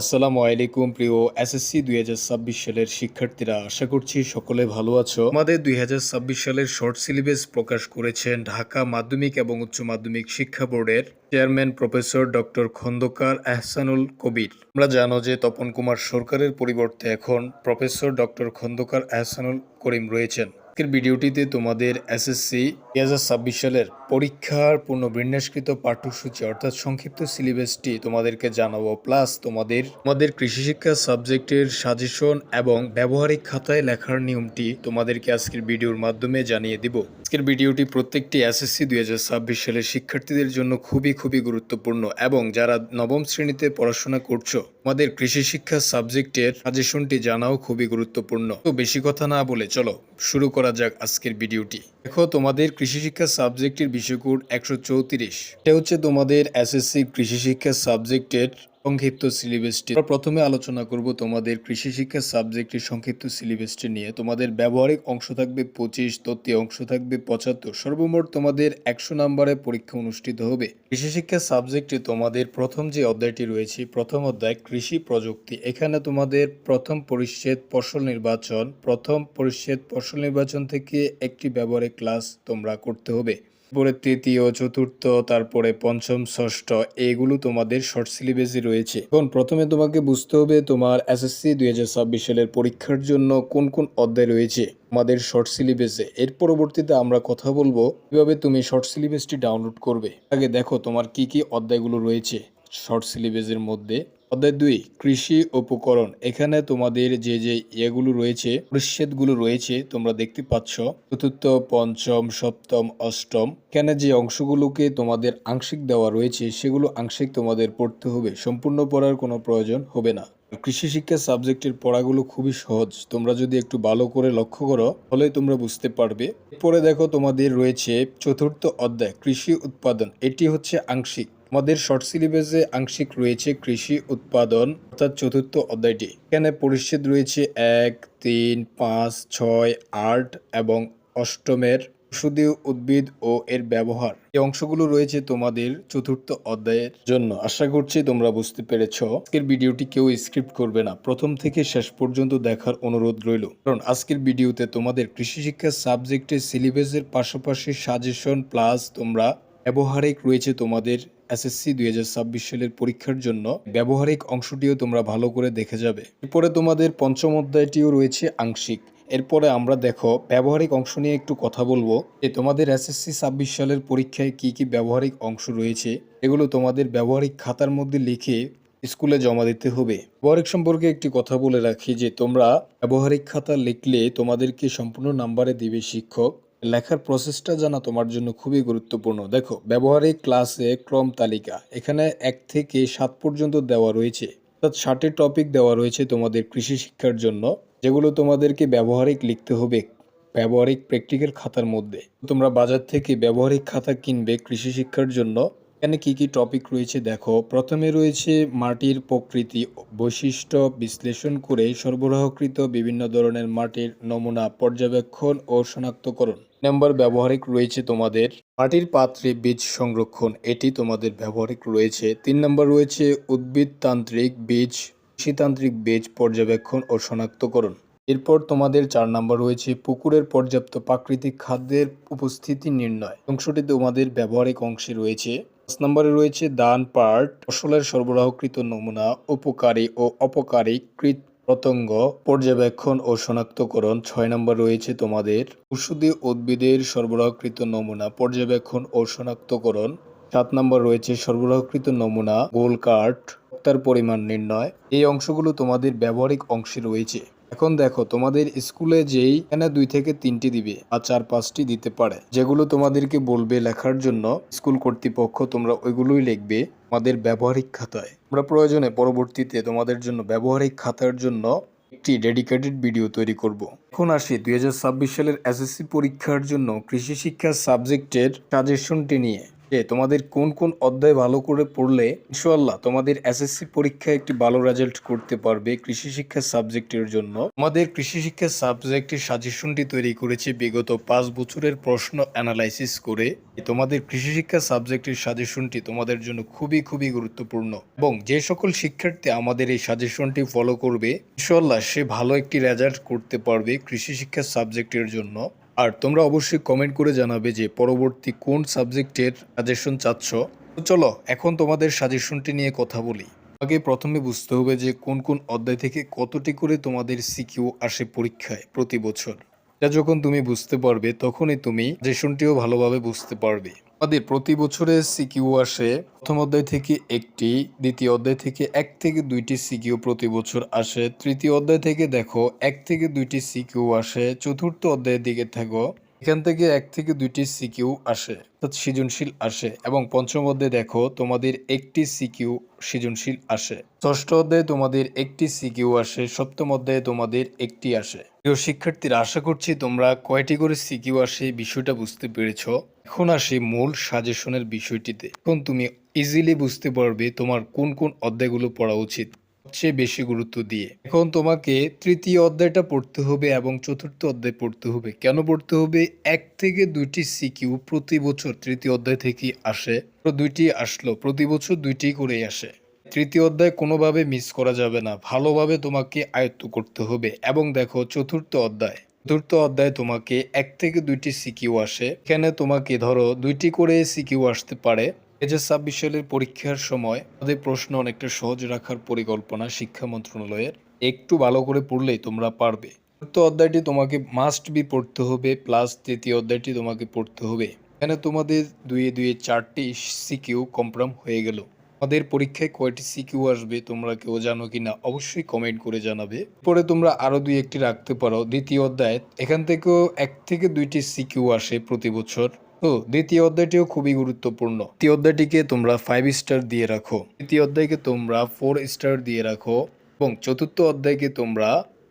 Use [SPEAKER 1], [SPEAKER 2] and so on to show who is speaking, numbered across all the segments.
[SPEAKER 1] আসসালামু আলাইকুম প্রিয় এসএসসি 2026 সালের শিক্ষার্থীরা, আশা করছি সকলে ভালো আছো। আমাদের 2026 সালের শর্ট সিলেবাস প্রকাশ করেছেন ঢাকা মাধ্যমিক এবং উচ্চ মাধ্যমিক শিক্ষা বোর্ডের chairman professor doctor Khandaker Ehsanul Kabir. আমরা জানো যে তপন কুমার সরকারের পরিবর্তে এখন প্রফেসর ডক্টর খন্দকার এহসানুল করিম রয়েছেন। আজকের ভিডিওটিতে তোমাদের এসএসসি 2026 সালের পরীক্ষার পূর্ণ বিন্যাসকৃত পাঠ্যসূচি অর্থাৎ সংক্ষিপ্ত সিলেবাসটি তোমাদেরকে জানাবো, প্লাস তোমাদের কৃষি শিক্ষা সাবজেক্টের সাজেশন এবং ব্যবহারিক খাতায় লেখার নিয়মটি তোমাদেরকে আজকের ভিডিওর মাধ্যমে জানিয়ে দিব। আজকের ভিডিওটি প্রত্যেকটি এসএসসি 2026 সালের শিক্ষার্থীদের জন্য খুবই গুরুত্বপূর্ণ এবং যারা নবম শ্রেণীতে পড়াশোনা করছো আমাদের কৃষি শিক্ষা সাবজেক্টের সাজেশনটি জানাও খুবই গুরুত্বপূর্ণ। তো বেশি কথা না বলে চলো শুরু করা যাক আজকের ভিডিওটি। দেখো, তোমাদের কৃষি শিক্ষা সাবজেক্টের বিষয়কোড 134। এটা হচ্ছে তোমাদের এসএসসি কৃষি শিক্ষা সাবজেক্টের সংক্ষিপ্ত সিলেবাসটি। আমরা প্রথমে আলোচনা করব তোমাদের কৃষি শিক্ষা সাবজেক্টের সংক্ষিপ্ত সিলেবাসটি নিয়ে। তোমাদের ব্যবহারিক অংশ থাকবে 25, তত্ত্বীয় অংশ থাকবে 75, সর্বমোট তোমাদের 100 নম্বরে পরীক্ষা অনুষ্ঠিত হবে। কৃষি শিক্ষা সাবজেক্টে তোমাদের প্রথম যে অধ্যায়টি রয়েছে, প্রথম অধ্যায় কৃষি প্রযুক্তি। এখানে তোমাদের প্রথম পরিচ্ছেদ ফসল নির্বাচন থেকে একটি ব্যবহারিক ক্লাস তোমরা করতে হবে। তারপরে তৃতীয়, চতুর্থ, তারপরে পঞ্চম, ষষ্ঠ, এগুলো তোমাদের শর্ট সিলেবাসে রয়েছে। এখন প্রথমে তোমাকে বুঝতে হবে তোমার এসএসসি 2026 সালের পরীক্ষার জন্য কোন কোন অধ্যায় রয়েছে আমাদের শর্ট সিলেবাসে। এর পরবর্তীতে আমরা কথা বলবো কিভাবে তুমি শর্ট সিলেবাসটি ডাউনলোড করবে। আগে দেখো তোমার কি কি অধ্যায়গুলো রয়েছে শর্ট সিলেবাসের মধ্যে। অধ্যায় 2 কৃষি উপকরণ। এখানে তোমাদের যে ইয়েগুলো রয়েছে, পরিচ্ছেদগুলো রয়েছে তোমরা দেখতে পাচ্ছ, চতুর্থ, পঞ্চম, সপ্তম, অষ্টম। এখানে যে অংশগুলোকে তোমাদের আংশিক দেওয়া রয়েছে সেগুলো আংশিক তোমাদের পড়তে হবে, সম্পূর্ণ পড়ার কোনো প্রয়োজন হবে না। কৃষি শিক্ষা সাবজেক্টের পড়াগুলো খুবই সহজ, তোমরা যদি একটু ভালো করে লক্ষ্য করো তাহলে তোমরা বুঝতে পারবে। এরপরে দেখো তোমাদের রয়েছে চতুর্থ অধ্যায় কৃষি উৎপাদন। এটি হচ্ছে আংশিক। আমাদের শর্ট সিলেবাসে আংশিক রয়েছে কৃষি উৎপাদন অর্থাৎ চতুর্থ অধ্যায়টি। এখানে পরিচ্ছেদ রয়েছে 1, 3, 5, 6, 8 এবং অষ্টমের ঔষধীয় উদ্ভিদ ও এর ব্যবহার। এই অংশগুলো রয়েছে তোমাদের চতুর্থ অধ্যায়ের জন্য। আশা করছি তোমরা বুঝতে পেরেছো। আজকের ভিডিওটি কেউ স্ক্রিপ্ট করবে না, প্রথম থেকে শেষ পর্যন্ত দেখার অনুরোধ রইল, কারণ আজকের ভিডিওতে তোমাদের কৃষি শিক্ষা সাবজেক্টের সিলেবাসের পাশাপাশি সাজেশন প্লাস তোমরা ব্যবহারিক রয়েছে তোমাদের এসএসসি 2026 সালের পরীক্ষার জন্য। ব্যবহারিক অংশটিও তোমরা ভালো করে দেখে যাবে। এরপরে তোমাদের পঞ্চম অধ্যায়টিও রয়েছে আংশিক। এরপরে আমরা দেখো ব্যবহারিক অংশ নিয়ে একটু কথা বলবো যে তোমাদের এসএসসি 26 সালের পরীক্ষায় কি কি ব্যবহারিক অংশ রয়েছে, এগুলো তোমাদের ব্যবহারিক খাতার মধ্যে লিখে স্কুলে জমা দিতে হবে। ব্যবহারিক সম্পর্কে একটি কথা বলে রাখি যে তোমরা ব্যবহারিক খাতা লিখলে তোমাদেরকে সম্পূর্ণ নাম্বারে দিবে শিক্ষক। লেখার প্রসেসটা জানা তোমার জন্য খুবই গুরুত্বপূর্ণ। দেখো, ব্যবহারিক ক্লাসে ক্রম তালিকা এখানে 1 থেকে 7 পর্যন্ত দেওয়া রয়েছে, অর্থাৎ 60টি টপিক দেওয়া রয়েছে তোমাদের কৃষি শিক্ষার জন্য, যেগুলো তোমাদেরকে ব্যবহারিক লিখতে হবে ব্যবহারিক প্র্যাকটিক্যাল খাতার মধ্যে। তোমরা বাজার থেকে ব্যবহারিক খাতা কিনবে কৃষি শিক্ষার জন্য। এখানে কি কি টপিক রয়েছে দেখো। প্রথমে রয়েছে মাটির প্রকৃতি বৈশিষ্ট্য বিশ্লেষণ করে সরবরাহকৃত বিভিন্ন ধরনের মাটির নমুনা পর্যবেক্ষণ ও শনাক্তকরণ। নাম্বার ব্যবহারিক রয়েছে তোমাদের মাটির পাত্রে বীজ সংরক্ষণ, এটি তোমাদের ব্যবহারিক রয়েছে। 3 নম্বর রয়েছে উদ্ভিদতান্ত্রিক বীজ কৃষিতান্ত্রিক বীজ পর্যবেক্ষণ ও শনাক্তকরণ। এরপর তোমাদের 4 নম্বর রয়েছে পুকুরের পর্যাপ্ত প্রাকৃতিক খাদ্যের উপস্থিতি নির্ণয়, অংশটি তোমাদের ব্যবহারিক অংশে রয়েছে। 5 নম্বরে রয়েছে ধান পাট ফসলের সরবরাহকৃত নমুনা উপকারী ও অপকারী কীট পতঙ্গ পর্যবেক্ষণ ও শনাক্তকরণ। 6 নম্বর রয়েছে তোমাদের ঔষধি উদ্ভিদের সরবরাহকৃত নমুনা পর্যবেক্ষণ ও শনাক্তকরণ। 7 নম্বর রয়েছে সরবরাহকৃত নমুনা গোল কাঠ তার পরিমাণ নির্ণয়। এই অংশগুলো তোমাদের ব্যবহারিক অংশে রয়েছে। এখন দেখো, তোমাদের স্কুলে যেই এখানে 2 থেকে 3টি দিবে আর 4-5টি দিতে পারে, যেগুলো তোমাদেরকে বলবে লেখার জন্য স্কুল কর্তৃপক্ষ, তোমরা ওইগুলোই লিখবে আমাদের ব্যবহারিক খাতায়। আমরা প্রয়োজনে পরবর্তীতে তোমাদের জন্য ব্যবহারিক খাতার জন্য একটি ডেডিকেটেড ভিডিও তৈরি করব। এখন আসি 2026 সালের এসএসসি পরীক্ষার জন্য কৃষি শিক্ষা সাবজেক্টের সাজেশনটি নিয়ে। যে তোমাদের কোন কোন অধ্যায় ভালো করে পড়লে ইনশাআল্লাহ তোমাদের এসএসসি পরীক্ষায় একটি ভালো রেজাল্ট করতে পারবে কৃষি শিক্ষা সাবজেক্টের জন্য। আমাদের কৃষি শিক্ষা সাবজেক্টের সাজেশনটি তৈরি করেছে বিগত 5 বছরের প্রশ্ন অ্যানালাইসিস করে। তোমাদের কৃষি শিক্ষা সাবজেক্টের সাজেশনটি তোমাদের জন্য খুবই খুবই গুরুত্বপূর্ণ এবং যে সকল শিক্ষার্থী আমাদের এই সাজেশনটি ফলো করবে ইনশাআল্লাহ সে ভালো একটি রেজাল্ট করতে পারবে কৃষি শিক্ষা সাবজেক্টের জন্য। আর তোমরা অবশ্যই কমেন্ট করে জানাবে যে পরবর্তী কোন সাবজেক্টের সাজেশন চাচ্ছ। তো চলো এখন তোমাদের সাজেশনটি নিয়ে কথা বলি। আগে প্রথমে বুঝতে হবে যে কোন কোন অধ্যায় থেকে কতটি করে তোমাদের সিকিউ আসে পরীক্ষায় প্রতি বছর। এটা যখন তুমি বুঝতে পারবে তখনই তুমি সাজেশনটিও ভালোভাবে বুঝতে পারবে। আমাদের প্রতি বছরে সিকিউ আসে প্রথম অধ্যায় থেকে একটি, দ্বিতীয় অধ্যায় থেকে 1 থেকে 2টি সিকিউ প্রতি বছর আসে, তৃতীয় অধ্যায় থেকে দেখো 1 থেকে 2টি সিকিউ আসে, চতুর্থ অধ্যায়ের দিকে থাকো এখান থেকে 1 থেকে 2টি সিকিউ আসে অর্থাৎ সৃজনশীল আসে এবং পঞ্চম অধ্যায়ে দেখো তোমাদের একটি সিকিউ সৃজনশীল আসে, ষষ্ঠ অধ্যায়ে তোমাদের একটি সিকিউ আসে, সপ্তম অধ্যায়ে তোমাদের একটি আসে। প্রিয় শিক্ষার্থীরা, আশা করছি তোমরা কয়টি করে সিকিউ আসে বিষয়টা বুঝতে পেরেছো। এখন আসি মূল সাজেশনের বিষয়টিতে। এখন তুমি ইজিলি বুঝতে পারবে তোমার কোন কোন অধ্যায়গুলো পড়া উচিত সবচেয়ে বেশি গুরুত্ব দিয়ে। এখন তোমাকে তৃতীয় অধ্যায়টা পড়তে হবে এবং চতুর্থ অধ্যায় পড়তে হবে। কেন পড়তে হবে? 1 থেকে 2টি সিকিউ প্রতি বছর তৃতীয় অধ্যায় থেকে আসে। তো 2টি আসলো, প্রতি বছর 2টি করেই আসে। তৃতীয় অধ্যায় কোনোভাবে মিস করা যাবে না, ভালোভাবে তোমাকে আয়ত্ত করতে হবে। এবং দেখো চতুর্থ অধ্যায় তোমাকে 1 থেকে 2টি সিকিউ আসে। এখানে তোমাকে ধরো 2টি করে সিকিউ আসতে পারে। 2026 সালের পরীক্ষার সময় আমাদের প্রশ্ন অনেকটা সহজ রাখার পরিকল্পনা শিক্ষা মন্ত্রণালয়ের। একটু ভালো করে পড়লেই তোমরা পারবে। চতুর্থ অধ্যায়টি তোমাকে মাস্ট বি পড়তে হবে, প্লাস তৃতীয় অধ্যায়টি তোমাকে পড়তে হবে। এখানে তোমাদের 2 4টি সিকিউ কনফার্ম হয়ে গেল। আমাদের পরীক্ষায় কয়টি সিকিউ আসবে তোমরা কেউ জানো কিনা অবশ্যই কমেন্ট করে জানাবে। পরে তোমরা আরো 2-1টি রাখতে পারো। দ্বিতীয় অধ্যায় এখান থেকেও 1 থেকে 2টি সিকিউ আসে প্রতি বছর। তো দ্বিতীয় অধ্যায়টিও খুবই গুরুত্বপূর্ণ। তৃতীয় অধ্যায়টিকে তোমরা 5 স্টার দিয়ে রাখো, তৃতীয় অধ্যায়কে তোমরা 4 স্টার দিয়ে রাখো এবং চতুর্থ অধ্যায়কে তোমরা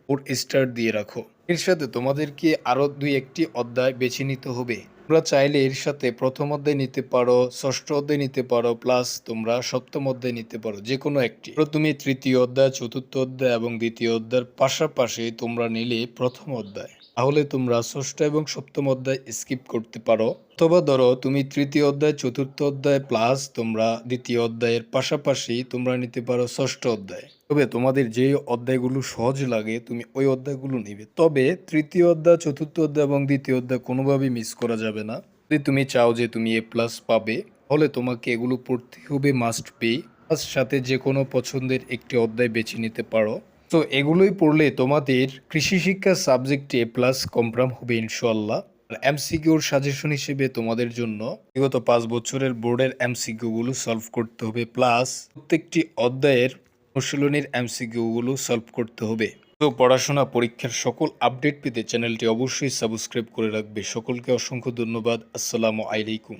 [SPEAKER 1] 4 স্টার দিয়ে রাখো। এর সাথে তোমাদেরকে আরো 2-1টি অধ্যায় বেছে নিতে হবে। তোমরা চাইলে এর সাথে প্রথম অধ্যায় নিতে পারো, ষষ্ঠ অধ্যায় নিতে পারো, প্লাস তোমরা সপ্তম অধ্যায় নিতে পারো, যে কোনো একটি। তুমি তৃতীয় অধ্যায়, চতুর্থ অধ্যায় এবং দ্বিতীয় অধ্যায়ের পাশাপাশি তোমরা নিলে প্রথম অধ্যায়, তাহলে তোমরা ষষ্ঠ এবং সপ্তম অধ্যায় স্কিপ করতে পারো। অথবা ধরো তুমি তৃতীয় অধ্যায়, চতুর্থ অধ্যায় প্লাস তোমরা দ্বিতীয় অধ্যায়ের পাশাপাশি তোমরা নিতে পারো ষষ্ঠ অধ্যায়। তবে তোমাদের যে অধ্যায়গুলো সহজ লাগে তুমি ওই অধ্যায়গুলো নিবে। তবে তৃতীয় অধ্যায়, চতুর্থ অধ্যায় এবং দ্বিতীয় অধ্যায় কোনোভাবেই মিস করা যাবে না। যদি তুমি চাও যে তুমি A+ পাবে তাহলে তোমাকে এগুলো পড়তে হবে, মাস্ট বি। তার সাথে যে কোনো পছন্দের একটি অধ্যায় বেছে নিতে পারো। তো এগুলোই পড়লে তোমাদের কৃষি শিক্ষা সাবজেক্টে A+ কনফার্ম হবে ইনশাআল্লাহ। এমসিকিউর সাজেশন হিসেবে তোমাদের জন্য বিগত 5 বছরের বোর্ডের এমসিকিউগুলো সলভ করতে হবে, প্লাস প্রত্যেকটি অধ্যায়ের অনুশীলনীর এমসিকিউগুলো সলভ করতে হবে। তো পড়াশোনা পরীক্ষার সকল আপডেট পেতে চ্যানেলটি অবশ্যই সাবস্ক্রাইব করে রাখবে। সকলকে অসংখ্য ধন্যবাদ। আসসালামু আলাইকুম।